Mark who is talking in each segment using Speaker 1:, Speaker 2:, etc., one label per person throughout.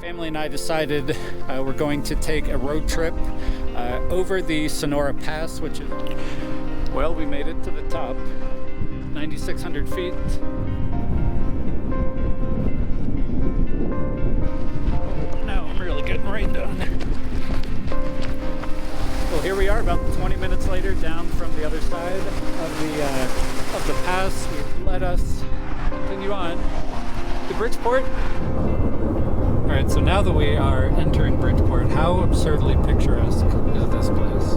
Speaker 1: Family and I decided we're going to take a road trip over the Sonora Pass, which is, well, we made it to the top, 9,600 feet. Now I'm really getting rained on. Well, here we are about 20 minutes later, down from the other side of the pass. We've let us continue on to Bridgeport. Alright, so now that we are entering Bridgeport, how absurdly picturesque is this place?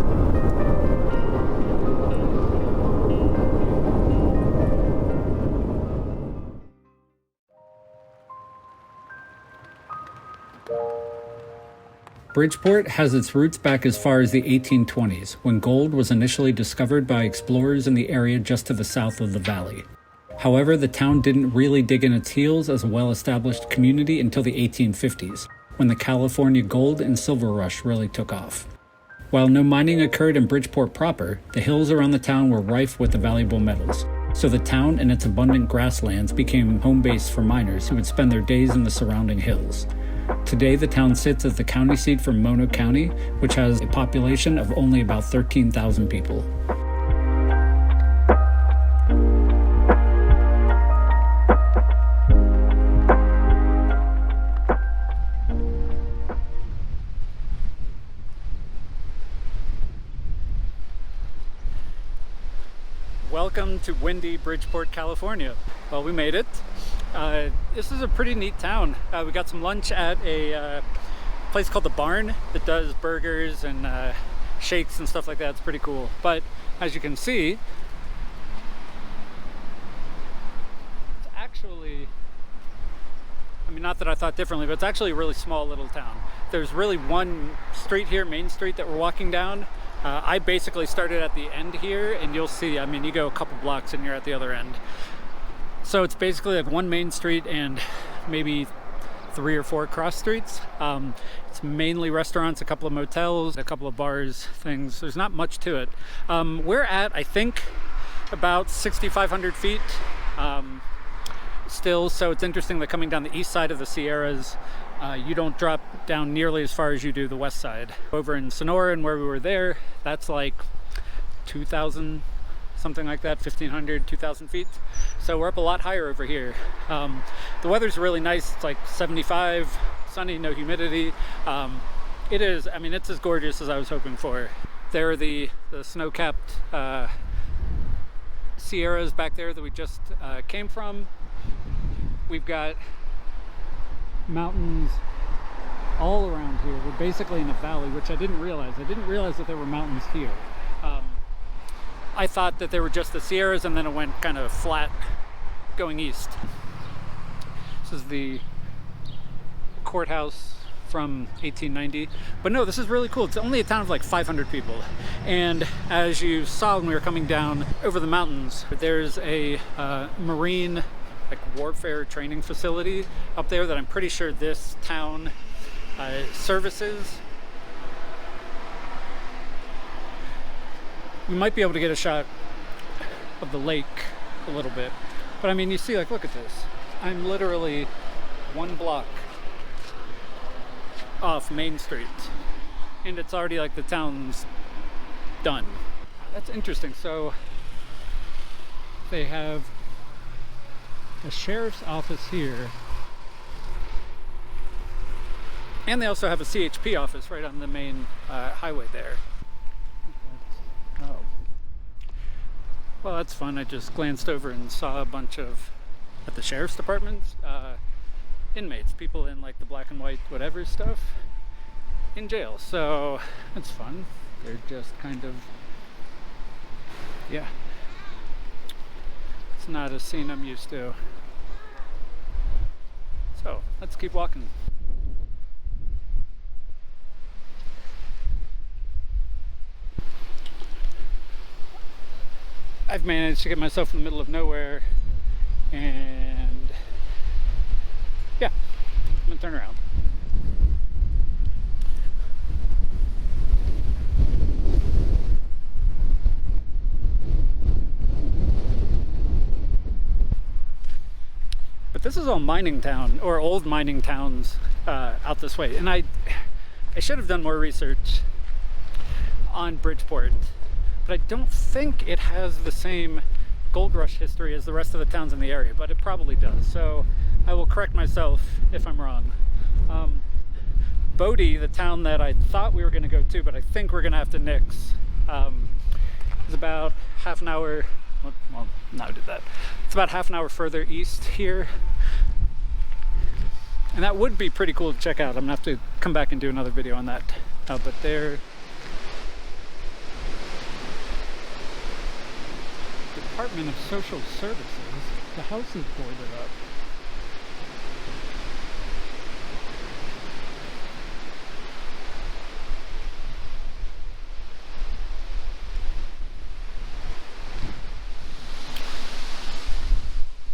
Speaker 1: Bridgeport has its roots back as far as the 1820s, when gold was initially discovered by explorers in the area just to the south of the valley. However, the town didn't really dig in its heels as a well-established community until the 1850s, when the California gold and silver rush really took off. While no mining occurred in Bridgeport proper, the hills around the town were rife with the valuable metals, so the town and its abundant grasslands became home base for miners who would spend their days in the surrounding hills. Today, the town sits as the county seat for Mono County, which has a population of only about 13,000 people. Welcome to windy Bridgeport, California. Well, we made it. This is a pretty neat town. We got some lunch at a place called The Barn that does burgers and shakes and stuff like that. It's pretty cool. But as you can see, it's actually, I mean, not that I thought differently, but it's actually a really small little town. There's really one street here, Main Street, that we're walking down. I basically started at the end here, and you'll see, I mean, you go a couple blocks and you're at the other end. So it's basically like one main street and maybe 3 or 4 cross streets. It's mainly restaurants, a couple of motels, a couple of bars, things. There's not much to it. We're at, I think, about 6,500 feet still, so it's interesting that coming down the east side of the Sierras, you don't drop down nearly as far as you do the west side. Over in Sonora and where we were there, that's like 2,000, something like that, 1,500, 2,000 feet. So we're up a lot higher over here. The weather's really nice. It's like 75, sunny, no humidity. It is, I mean, it's as gorgeous as I was hoping for. There are the snow-capped Sierras back there that we just came from. We've got mountains all around here. We're basically in a valley, which I didn't realize. I didn't realize that there were mountains here. I thought that they were just the Sierras, and then it went kind of flat going east. This is the courthouse from 1890. But no, this is really cool. It's only a town of like 500 people. And as you saw when we were coming down over the mountains, there's a marine like warfare training facility up there that I'm pretty sure this town services. We might be able to get a shot of the lake a little bit, but I mean, you see, like, look at this. I'm literally 1 block off Main Street, and it's already like the town's done. That's interesting. So they have a sheriff's office here, and they also have a CHP office right on the main highway there. Oh, well, that's fun. I just glanced over and saw a bunch of, at the sheriff's department, inmates, people in like the black and white whatever stuff, in jail. So that's fun. They're just kind of, yeah, it's not a scene I'm used to. So let's keep walking. I've managed to get myself in the middle of nowhere, and yeah, I'm gonna turn around. This is all mining town, or old mining towns out this way. And I should have done more research on Bridgeport, but I don't think it has the same gold rush history as the rest of the towns in the area, but it probably does. So I will correct myself if I'm wrong. Bodie, the town that I thought we were going to go to, but I think we're going to have to nix, is about half an hour. Well, no, I did that. It's about half an hour further east here. And that would be pretty cool to check out. I'm gonna have to come back and do another video on that. But there, Department of Social Services. The house is boarded up.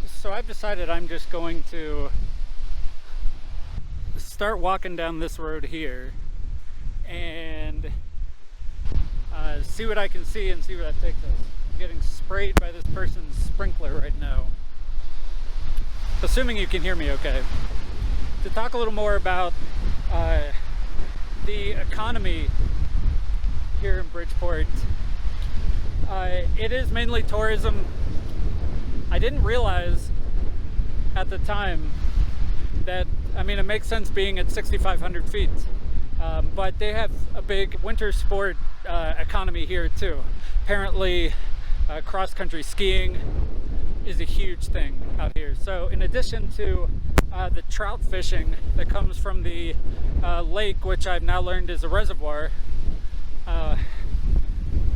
Speaker 1: So I've decided I'm just going to start walking down this road here and see what I can see and see where that takes us. I'm getting sprayed by this person's sprinkler right now. Assuming you can hear me okay. To talk a little more about the economy here in Bridgeport, it is mainly tourism. I didn't realize at the time that, I mean, it makes sense being at 6,500 feet, but they have a big winter sport economy here too. Apparently cross-country skiing is a huge thing out here. So in addition to the trout fishing that comes from the lake, which I've now learned is a reservoir,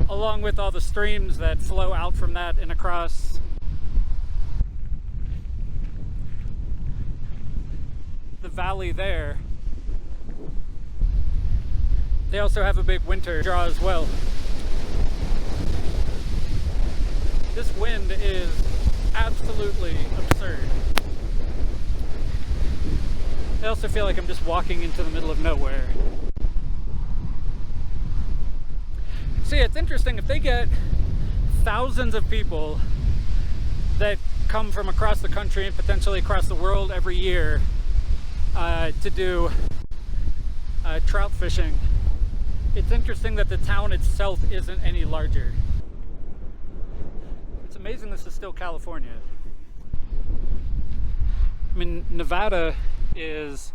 Speaker 1: along with all the streams that flow out from that and across the valley there, they also have a big winter draw as well. This wind is absolutely absurd. I also feel like I'm just walking into the middle of nowhere. See, it's interesting, if they get thousands of people that come from across the country and potentially across the world every year to do trout fishing, it's interesting that the town itself isn't any larger. It's amazing this is still California. I mean, Nevada is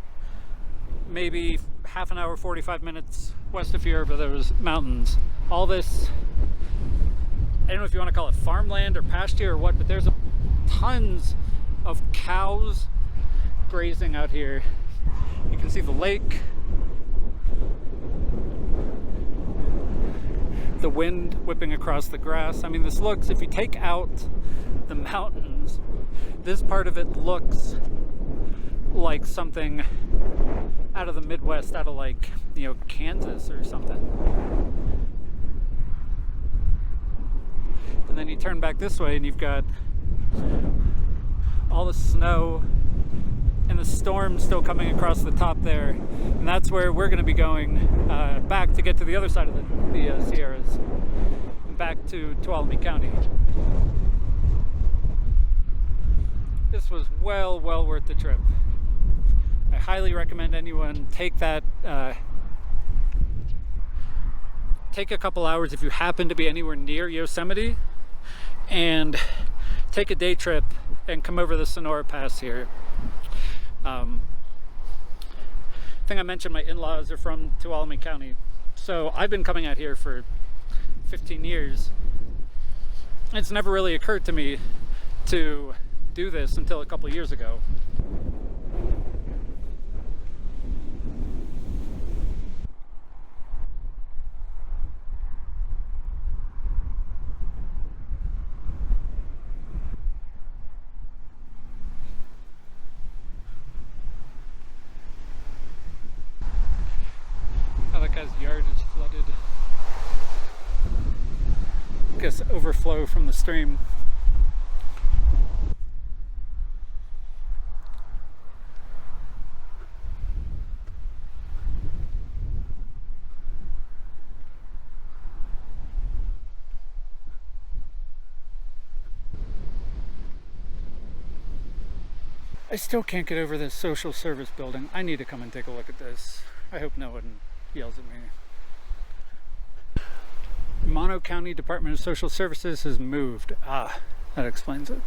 Speaker 1: maybe half an hour, 45 minutes west of here over those mountains. All this, I don't know if you want to call it farmland or pasture or what, but there's tons of cows grazing out here. You can see the lake, the wind whipping across the grass. I mean, this looks, if you take out the mountains, this part of it looks like something out of the Midwest, out of like, you know, Kansas or something. And then you turn back this way and you've got all the snow and the storm still coming across the top there. And that's where we're going to be going back to get to the other side of the Sierras, back to Tuolumne County. This was well worth the trip. I highly recommend anyone take that, take a couple hours if you happen to be anywhere near Yosemite, and take a day trip and come over the Sonora Pass here. I think I mentioned my in-laws are from Tuolumne County, so I've been coming out here for 15 years. It's never really occurred to me to do this until a couple years ago. That guy's yard is flooded. I guess overflow from the stream. I still can't get over this social service building. I need to come and take a look at this. I hope no one yells at me. Mono County Department of Social Services has moved. Ah, that explains it.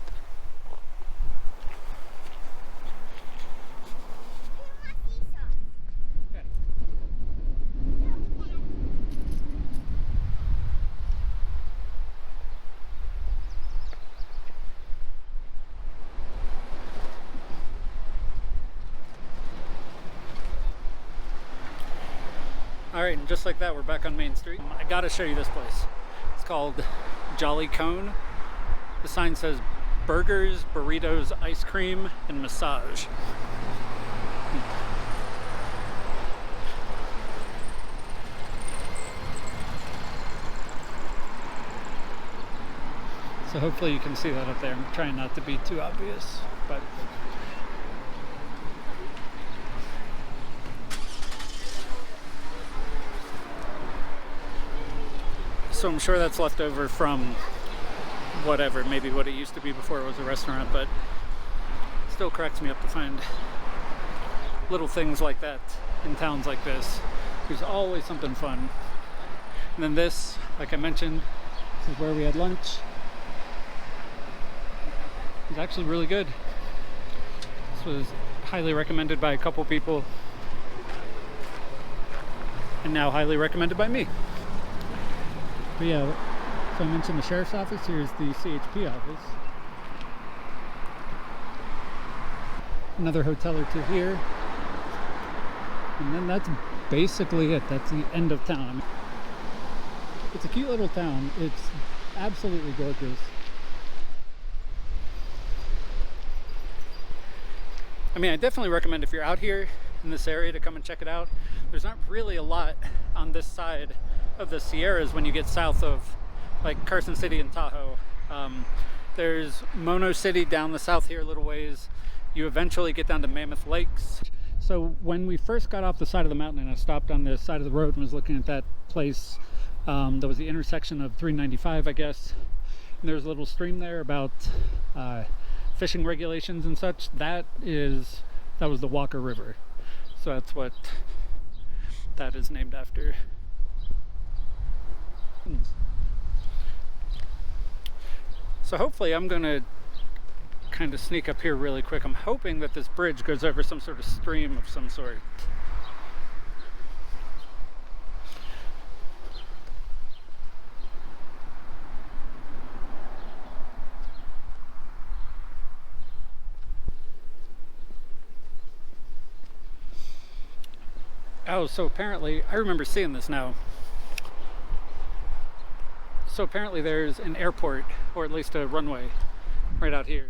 Speaker 1: Alright, and just like that, we're back on Main Street. I gotta show you this place. It's called Jolly Cone. The sign says burgers, burritos, ice cream, and massage. So hopefully you can see that up there. I'm trying not to be too obvious, but so I'm sure that's left over from whatever, maybe what it used to be before it was a restaurant, but it still cracks me up to find little things like that in towns like this. There's always something fun. And then this, like I mentioned, this is where we had lunch. It was actually really good. This was highly recommended by a couple people, and now highly recommended by me. But yeah, so I mentioned the sheriff's office. Here's the CHP office. Another hotel or two here. And then that's basically it. That's the end of town. It's a cute little town. It's absolutely gorgeous. I mean, I definitely recommend if you're out here in this area to come and check it out. There's not really a lot on this side of the Sierras when you get south of like Carson City and Tahoe. There's Mono City down the south here a little ways. You eventually get down to Mammoth Lakes. So when we first got off the side of the mountain and I stopped on the side of the road and was looking at that place, that was the intersection of 395, I guess, and there's a little stream there about fishing regulations and such. That was the Walker River, so that's what that is named after. So hopefully I'm gonna kind of sneak up here really quick. I'm hoping that this bridge goes over some sort of stream of some sort. Oh, so apparently, I remember seeing this now. So apparently there's an airport, or at least a runway, right out here.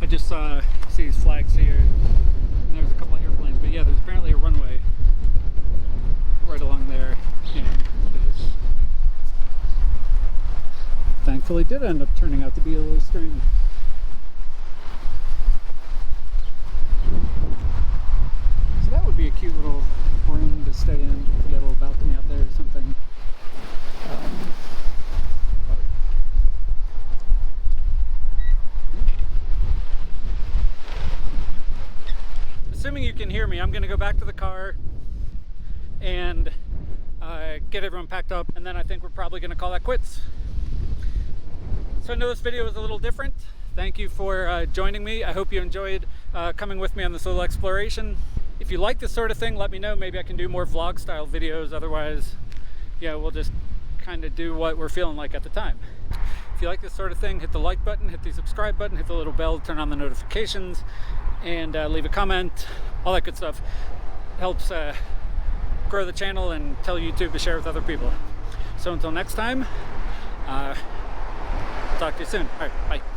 Speaker 1: I just saw these flags here, and there's a couple of airplanes, but yeah, there's apparently a runway right along there. And this thankfully did end up turning out to be a little stream. So that would be a cute little room to stay in. Get a little balcony out there or something. Assuming you can hear me, I'm going to go back to the car and get everyone packed up, and then I think we're probably going to call that quits. So I know this video was a little different. Thank you for joining me. I hope you enjoyed coming with me on this little exploration. If you like this sort of thing, let me know. Maybe I can do more vlog style videos. Otherwise, yeah, we'll just kind of do what we're feeling like at the time. If you like this sort of thing, hit the like button, hit the subscribe button, hit the little bell, turn on the notifications, and leave a comment. All that good stuff helps grow the channel and tell YouTube to share with other people. So until next time, talk to you soon. All right, bye.